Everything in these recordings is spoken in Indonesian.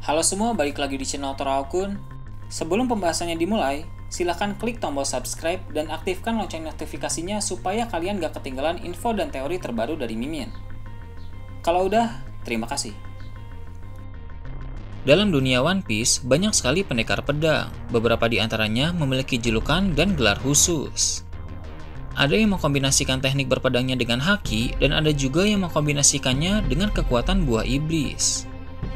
Halo semua, balik lagi di channel Toraokun. Sebelum pembahasannya dimulai, silahkan klik tombol subscribe dan aktifkan lonceng notifikasinya supaya kalian gak ketinggalan info dan teori terbaru dari Mimin. Kalau udah, terima kasih. Dalam dunia One Piece, banyak sekali pendekar pedang. Beberapa di antaranya memiliki julukan dan gelar khusus. Ada yang mengkombinasikan teknik berpedangnya dengan haki, dan ada juga yang mengkombinasikannya dengan kekuatan buah iblis.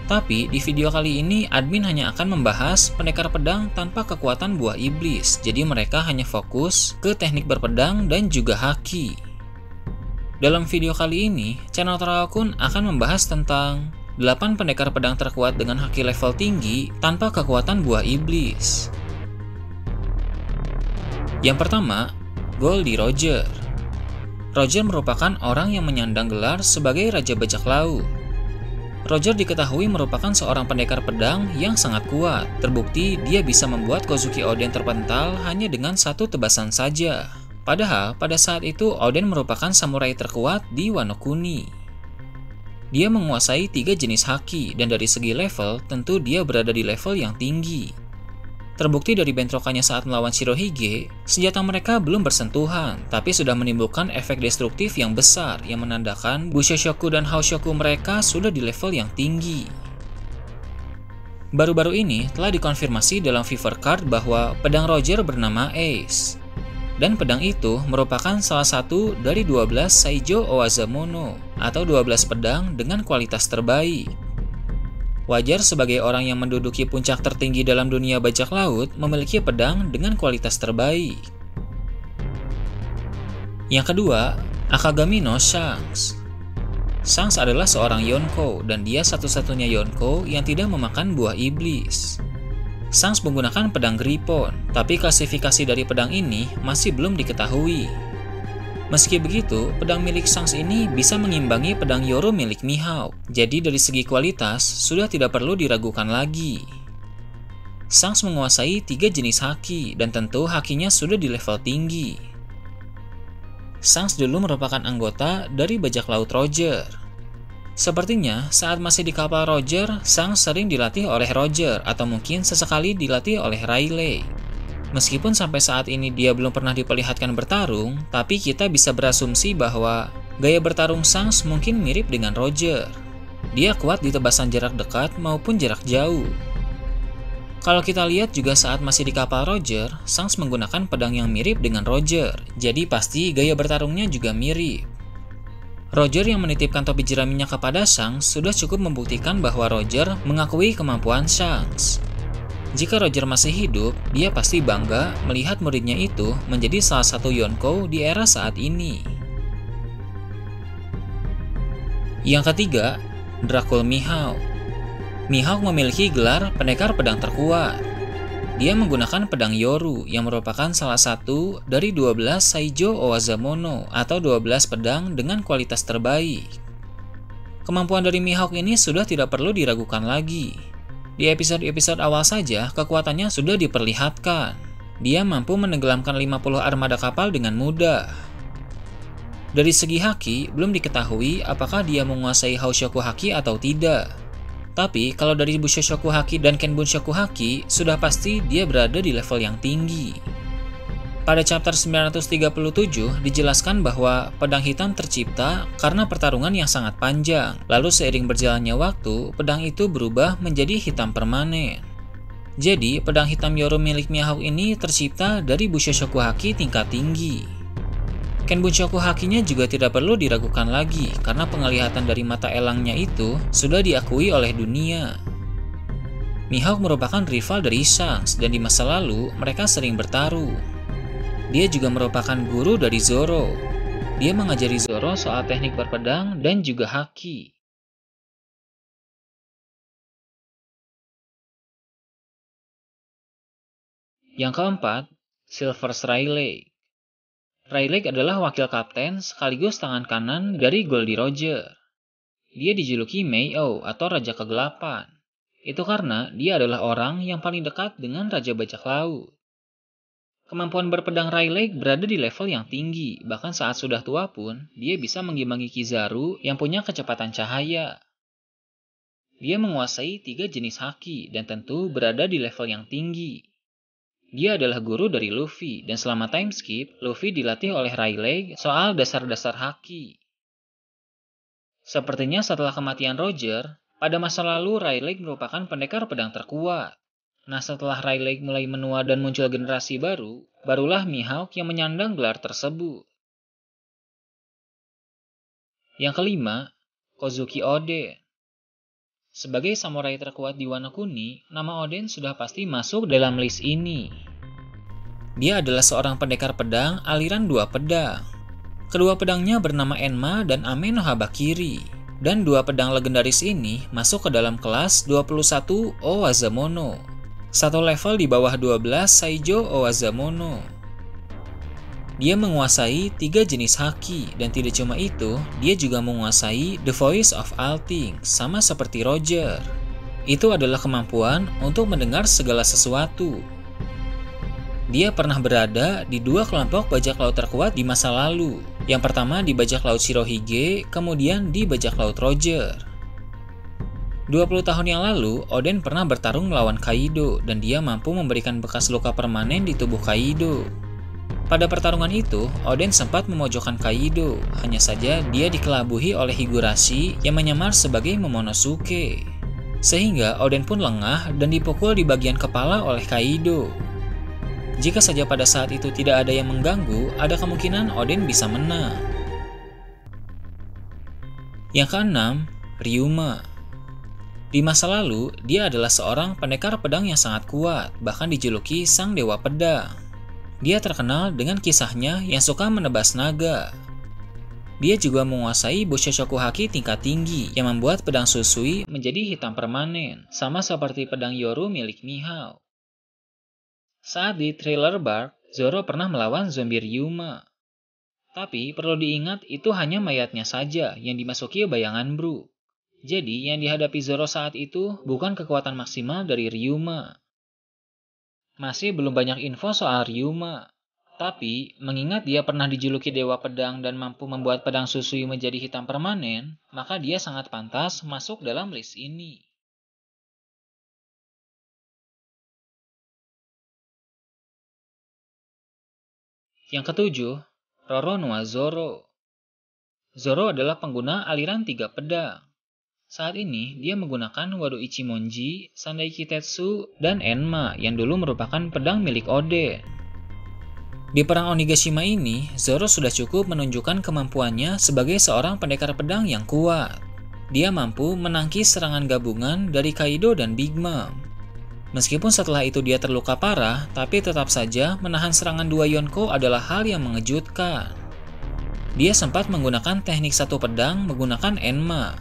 Tapi di video kali ini admin hanya akan membahas pendekar pedang tanpa kekuatan buah iblis, jadi mereka hanya fokus ke teknik berpedang dan juga haki. Dalam video kali ini, channel Toraokun akan membahas tentang 8 pendekar pedang terkuat dengan haki level tinggi tanpa kekuatan buah iblis. Yang pertama, Goldie Roger. Roger merupakan orang yang menyandang gelar sebagai Raja Bajak Laut. Roger diketahui merupakan seorang pendekar pedang yang sangat kuat. Terbukti dia bisa membuat Kozuki Oden terpental hanya dengan satu tebasan saja. Padahal pada saat itu Oden merupakan samurai terkuat di Wano Kuni. Dia menguasai 3 jenis haki dan dari segi level tentu dia berada di level yang tinggi. Terbukti dari bentrokannya saat melawan Shirohige, senjata mereka belum bersentuhan, tapi sudah menimbulkan efek destruktif yang besar yang menandakan Bushoshoku dan Haoshoku mereka sudah di level yang tinggi. Baru-baru ini telah dikonfirmasi dalam Fever Card bahwa pedang Roger bernama Ace. Dan pedang itu merupakan salah satu dari 12 Saijo Owazamono atau 12 pedang dengan kualitas terbaik. Wajar sebagai orang yang menduduki puncak tertinggi dalam dunia bajak laut memiliki pedang dengan kualitas terbaik. Yang kedua, Akagami no Shanks. Shanks adalah seorang Yonko dan dia satu-satunya Yonko yang tidak memakan buah iblis. Shanks menggunakan pedang Griffon, tapi klasifikasi dari pedang ini masih belum diketahui. Meski begitu, pedang milik Shanks ini bisa mengimbangi pedang Yoro milik Mihawk. Jadi dari segi kualitas, sudah tidak perlu diragukan lagi. Shanks menguasai 3 jenis haki, dan tentu hakinya sudah di level tinggi. Shanks dulu merupakan anggota dari bajak laut Roger. Sepertinya, saat masih di kapal Roger, Shanks sering dilatih oleh Roger, atau mungkin sesekali dilatih oleh Rayleigh. Meskipun sampai saat ini dia belum pernah diperlihatkan bertarung, tapi kita bisa berasumsi bahwa gaya bertarung Shanks mungkin mirip dengan Roger. Dia kuat di tebasan jarak dekat maupun jarak jauh. Kalau kita lihat juga saat masih di kapal Roger, Shanks menggunakan pedang yang mirip dengan Roger, jadi pasti gaya bertarungnya juga mirip. Roger yang menitipkan topi jeraminya kepada Shanks sudah cukup membuktikan bahwa Roger mengakui kemampuan Shanks. Jika Roger masih hidup, dia pasti bangga melihat muridnya itu menjadi salah satu Yonko di era saat ini. Yang ketiga, Dracul Mihawk. Mihawk memiliki gelar pendekar pedang terkuat. Dia menggunakan pedang Yoru yang merupakan salah satu dari 12 Saijo Owazamono atau 12 pedang dengan kualitas terbaik. Kemampuan dari Mihawk ini sudah tidak perlu diragukan lagi. Di episode-episode awal saja, kekuatannya sudah diperlihatkan. Dia mampu menenggelamkan 50 armada kapal dengan mudah. Dari segi haki, belum diketahui apakah dia menguasai Haoshoku haki atau tidak. Tapi, kalau dari Bushoshoku haki dan Kenbunshoku haki, sudah pasti dia berada di level yang tinggi. Pada chapter 937 dijelaskan bahwa pedang hitam tercipta karena pertarungan yang sangat panjang. Lalu seiring berjalannya waktu, pedang itu berubah menjadi hitam permanen. Jadi, pedang hitam Yoro milik Mihawk ini tercipta dari Bushoshoku haki tingkat tinggi. Kenbunshoku hakinya juga tidak perlu diragukan lagi karena penglihatan dari mata elangnya itu sudah diakui oleh dunia. Mihawk merupakan rival dari Shanks dan di masa lalu mereka sering bertarung. Dia juga merupakan guru dari Zoro. Dia mengajari Zoro soal teknik berpedang dan juga haki. Yang keempat, Silver Rayleigh. Rayleigh adalah wakil kapten sekaligus tangan kanan dari Goldie Roger. Dia dijuluki Mei-O atau Raja Kegelapan. Itu karena dia adalah orang yang paling dekat dengan Raja Bajak Laut. Kemampuan berpedang Rayleigh berada di level yang tinggi, bahkan saat sudah tua pun, dia bisa mengimbangi Kizaru yang punya kecepatan cahaya. Dia menguasai 3 jenis haki dan tentu berada di level yang tinggi. Dia adalah guru dari Luffy dan selama time skip, Luffy dilatih oleh Rayleigh soal dasar-dasar haki. Sepertinya setelah kematian Roger, pada masa lalu Rayleigh merupakan pendekar pedang terkuat. Nah, setelah Rayleigh mulai menua dan muncul generasi baru, barulah Mihawk yang menyandang gelar tersebut. Yang kelima, Kozuki Oden. Sebagai samurai terkuat di Wano Kuni, nama Oden sudah pasti masuk dalam list ini. Dia adalah seorang pendekar pedang aliran 2 pedang. Kedua pedangnya bernama Enma dan Ame no Habakiri. Dan 2 pedang legendaris ini masuk ke dalam kelas 21 Owazamono. Satu level di bawah 12 Saijo Owazamono. Dia menguasai 3 jenis haki, dan tidak cuma itu, dia juga menguasai The Voice of All Things, sama seperti Roger. Itu adalah kemampuan untuk mendengar segala sesuatu. Dia pernah berada di 2 kelompok bajak laut terkuat di masa lalu. Yang pertama di bajak laut Shirohige, kemudian di bajak laut Roger. 20 tahun yang lalu, Oden pernah bertarung melawan Kaido, dan dia mampu memberikan bekas luka permanen di tubuh Kaido. Pada pertarungan itu, Oden sempat memojokkan Kaido, hanya saja dia dikelabuhi oleh Higurashi yang menyamar sebagai Momonosuke. Sehingga Oden pun lengah dan dipukul di bagian kepala oleh Kaido. Jika saja pada saat itu tidak ada yang mengganggu, ada kemungkinan Oden bisa menang. Yang keenam, Ryuma. Di masa lalu, dia adalah seorang pendekar pedang yang sangat kuat, bahkan dijuluki Sang Dewa Pedang. Dia terkenal dengan kisahnya yang suka menebas naga. Dia juga menguasai Bushoshoku Haki tingkat tinggi yang membuat pedang Susui menjadi hitam permanen, sama seperti pedang Yoru milik Mihawk. Saat di Thriller Bark, Zoro pernah melawan zombie Ryuma. Tapi perlu diingat itu hanya mayatnya saja yang dimasuki bayangan Brook. Jadi yang dihadapi Zoro saat itu bukan kekuatan maksimal dari Ryuma. Masih belum banyak info soal Ryuma. Tapi, mengingat dia pernah dijuluki Dewa Pedang dan mampu membuat pedang Susui menjadi hitam permanen, maka dia sangat pantas masuk dalam list ini. Yang ketujuh, Roronoa Zoro. Zoro adalah pengguna aliran 3 pedang. Saat ini, dia menggunakan Wado Ichimonji, Sandai Kitetsu, dan Enma yang dulu merupakan pedang milik Oden. Di perang Onigashima ini, Zoro sudah cukup menunjukkan kemampuannya sebagai seorang pendekar pedang yang kuat. Dia mampu menangkis serangan gabungan dari Kaido dan Big Mom. Meskipun setelah itu dia terluka parah, tapi tetap saja menahan serangan 2 Yonko adalah hal yang mengejutkan. Dia sempat menggunakan teknik satu pedang menggunakan Enma.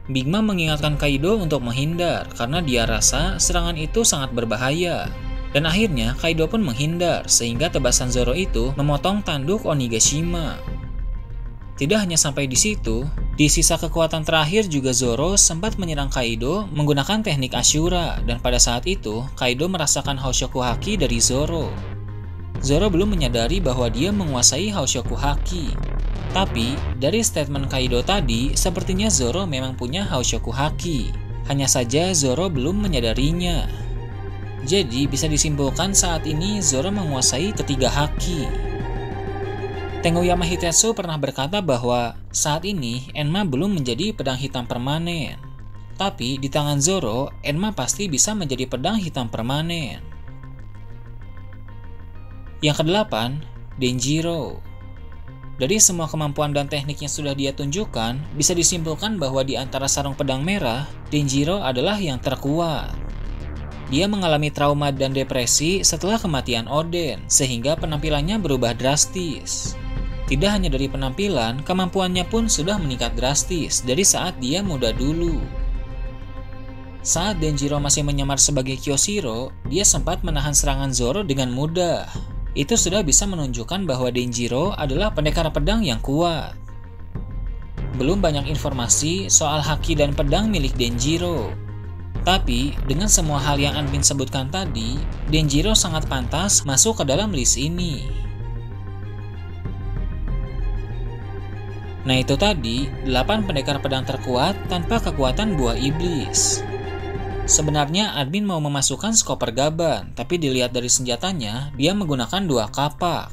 Big Mom mengingatkan Kaido untuk menghindar karena dia rasa serangan itu sangat berbahaya. Dan akhirnya Kaido pun menghindar sehingga tebasan Zoro itu memotong tanduk Onigashima. Tidak hanya sampai di situ, di sisa kekuatan terakhir juga Zoro sempat menyerang Kaido menggunakan teknik Ashura dan pada saat itu Kaido merasakan Haoshoku Haki dari Zoro. Zoro belum menyadari bahwa dia menguasai Haoshoku Haki. Tapi, dari statement Kaido tadi, sepertinya Zoro memang punya Haoshoku Haki. Hanya saja Zoro belum menyadarinya. Jadi, bisa disimpulkan saat ini Zoro menguasai ketiga Haki. Tengoyama Hitetsu pernah berkata bahwa saat ini Enma belum menjadi pedang hitam permanen. Tapi, di tangan Zoro, Enma pasti bisa menjadi pedang hitam permanen. Yang kedelapan, Denjiro. Dari semua kemampuan dan teknik yang sudah dia tunjukkan, bisa disimpulkan bahwa di antara sarung pedang merah, Denjiro adalah yang terkuat. Dia mengalami trauma dan depresi setelah kematian Oden, sehingga penampilannya berubah drastis. Tidak hanya dari penampilan, kemampuannya pun sudah meningkat drastis dari saat dia muda dulu. Saat Denjiro masih menyamar sebagai Kyoshiro, dia sempat menahan serangan Zoro dengan mudah. Itu sudah bisa menunjukkan bahwa Denjiro adalah pendekar pedang yang kuat. Belum banyak informasi soal haki dan pedang milik Denjiro. Tapi, dengan semua hal yang Anbin sebutkan tadi, Denjiro sangat pantas masuk ke dalam list ini. Nah itu tadi, 8 pendekar pedang terkuat tanpa kekuatan buah iblis. Sebenarnya admin mau memasukkan Skoper Gaban, tapi dilihat dari senjatanya, dia menggunakan 2 kapak.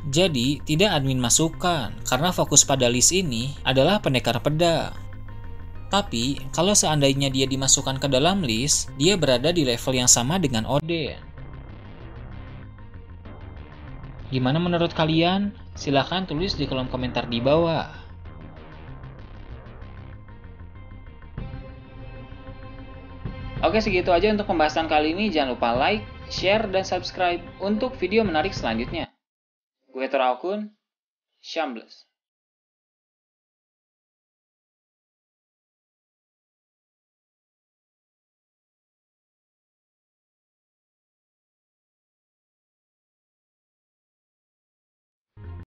Jadi, tidak admin masukkan, karena fokus pada list ini adalah pendekar pedang. Tapi, kalau seandainya dia dimasukkan ke dalam list, dia berada di level yang sama dengan Oden. Gimana menurut kalian? Silahkan tulis di kolom komentar di bawah. Oke, segitu aja untuk pembahasan kali ini. Jangan lupa like, share, dan subscribe untuk video menarik selanjutnya. Gue Toraukun, Shambles.